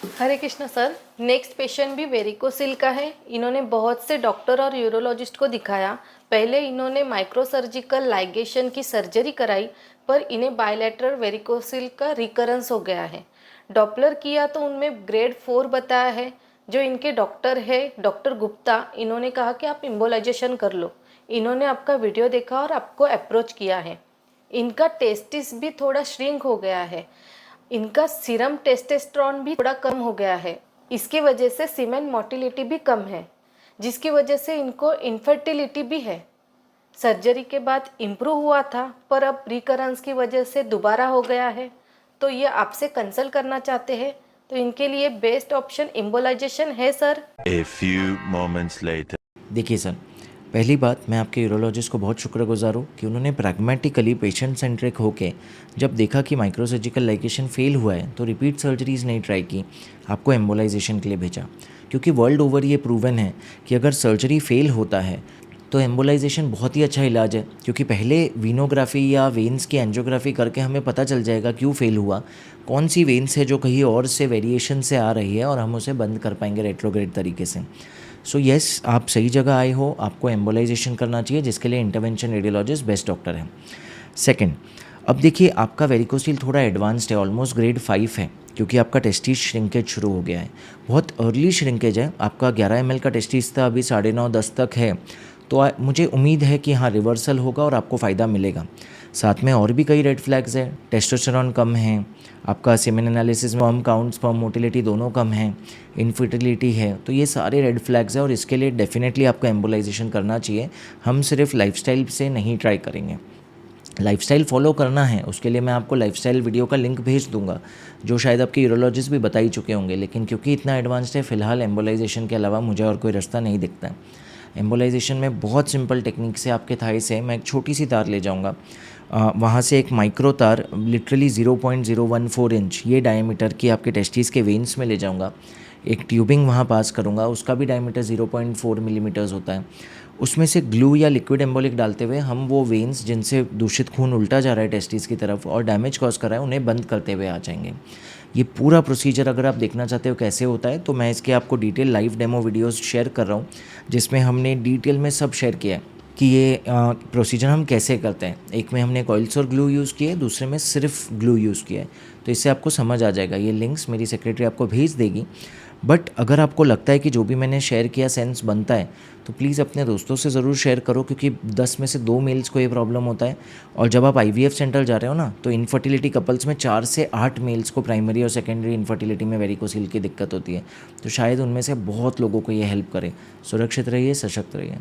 हरे Krishna sir. Next patient भी varicocele का है। इन्होंने बहुत से डॉक्टर और यूरोलॉजिस्ट को दिखाया। पहले इन्होंने माइक्रोसर्जिकल लाइगेशन की सर्जरी कराई, पर इन्हें बायलैटरल वेरिकोसिल का रिकरेंस हो गया है। डॉपलर किया तो उनमें ग्रेड 4 बताया है। जो इनके डॉक्टर है डॉक्टर गुप्ता, इन्होंने कहा कि आप इम्बोलाइजेशन कर लो। इन्होंने आपका वीडियो देखा और आपको अप्रोच किया है। इनका टेस्टिस भी थोड़ा श्रिंक हो गया है। इनका सीरम टेस्टोस्टेरोन भी थोड़ा कम हो गया है। इसकी वजह से सीमेन मोटिलिटी भी कम है, जिसकी वजह से इनको इनफर्टिलिटी भी है। सर्जरी के बाद इम्प्रूव हुआ था, पर अब रिकरेंस की वजह से दोबारा हो गया है। तो ये आपसे कंसल्ट करना चाहते हैं, तो इनके लिए बेस्ट ऑप्शन इम्बोलाइजेशन है sir. A few moments later. देखिए सर, पहली बात मैं आपके यूरोलॉजिस्ट को बहुत शुक्रगुजार हूँ कि उन्होंने प्रैग्मेटिकली पेशेंट सेंट्रिक होके जब देखा कि माइक्रोसर्जिकल लाइगेशन फेल हुआ है तो रिपीट सर्जरीज़ नहीं ट्राई की, आपको एम्बोलाइजेशन के लिए भेजा। क्योंकि वर्ल्ड ओवर ये प्रूवन है कि अगर सर्जरी फेल होता है तो एम्बोलाइजेशन बहुत ही अच्छा इलाज है। क्योंकि पहले वीनोग्राफी या वेन्स की एंजियोग्राफी करके हमें पता चल जाएगा क्यों फेल हुआ, कौन सी वेन्स है जो कहीं और से वेरिएशन से आ रही है, और हम उसे बंद कर पाएंगे रेट्रोग्रेड तरीके से। सो येस, आप सही जगह आए हो, आपको एम्बोलाइजेशन करना चाहिए, जिसके लिए इंटरवेंशन रेडियोलॉजिस्ट बेस्ट डॉक्टर है। सेकंड, अब देखिए आपका वेरिकोसिल थोड़ा एडवांस्ड है, ऑलमोस्ट ग्रेड 5 है, क्योंकि आपका टेस्टिस श्रिंकेज शुरू हो गया है। बहुत अर्ली श्रिंकेज है, आपका 11 ml का टेस्टिस था, अभी 9.5-10 तक है। तो मुझे उम्मीद है कि हाँ रिवर्सल होगा और आपको फ़ायदा मिलेगा। साथ में और भी कई रेड फ्लैग्स हैं, टेस्टोस्टेरोन कम है, आपका सेमेन एनालिसिस में स्पर्म काउंट स्पर्म मोटिलिटी दोनों कम है, इनफर्टिलिटी है। तो ये सारे रेड फ्लैग्स हैं और इसके लिए डेफिनेटली आपको एम्बोलाइजेशन करना चाहिए। हम सिर्फ लाइफस्टाइल से नहीं ट्राई करेंगे, लाइफस्टाइल फॉलो करना है, उसके लिए मैं आपको लाइफस्टाइल वीडियो का लिंक भेज दूंगा, जो शायद आपके यूरोलॉजिस्ट भी बता ही चुके होंगे। लेकिन क्योंकि इतना एडवांस्ड है, फ़िलहाल एम्बोलाइजेशन के अलावा मुझे और कोई रास्ता नहीं दिखता है। एम्बोलाइजेशन में बहुत सिंपल टेक्निक से आपके थाई से मैं एक छोटी सी तार ले जाऊंगा, वहाँ से एक माइक्रो तार लिटरली 0.014 इंच ये डायमीटर की आपके टेस्टिस के वेन्स में ले जाऊंगा। एक ट्यूबिंग वहाँ पास करूँगा, उसका भी डायमीटर 0.4 मिलीमीटर्स होता है। उसमें से ग्लू या लिक्विड एम्बोलिक डालते हुए हम वो वेन्स जिनसे दूषित खून उल्टा जा रहा है टेस्टिस की तरफ और डैमेज कॉज कर रहा है, उन्हें बंद करते हुए आ जाएंगे। ये पूरा प्रोसीजर अगर आप देखना चाहते हो कैसे होता है, तो मैं इसके आपको detail live demo videos share कर रहा हूँ, जिसमें हमने डिटेल में सब शेयर किया है कि ये प्रोसीजर हम कैसे करते हैं। एक में हमने कॉइल्स और ग्लू यूज़ किए, दूसरे में सिर्फ ग्लू यूज़ किया है। तो इससे आपको समझ आ जाएगा। ये लिंक्स मेरी सेक्रेटरी आपको भेज देगी। बट अगर आपको लगता है कि जो भी मैंने शेयर किया सेंस बनता है, तो प्लीज़ अपने दोस्तों से ज़रूर शेयर करो, क्योंकि 10 में से 2 मेल्स को ये प्रॉब्लम होता है। और जब आप IVF सेंटर जा रहे हो ना, तो इनफर्टिलिटी कपल्स में 4 से 8 मेल्स को प्राइमरी और सेकेंडरी इनफर्टिलिटी में वेरिकोसिल की दिक्कत होती है। तो शायद उनमें से बहुत लोगों को ये हेल्प करे। सुरक्षित रहिए, सशक्त रहिए।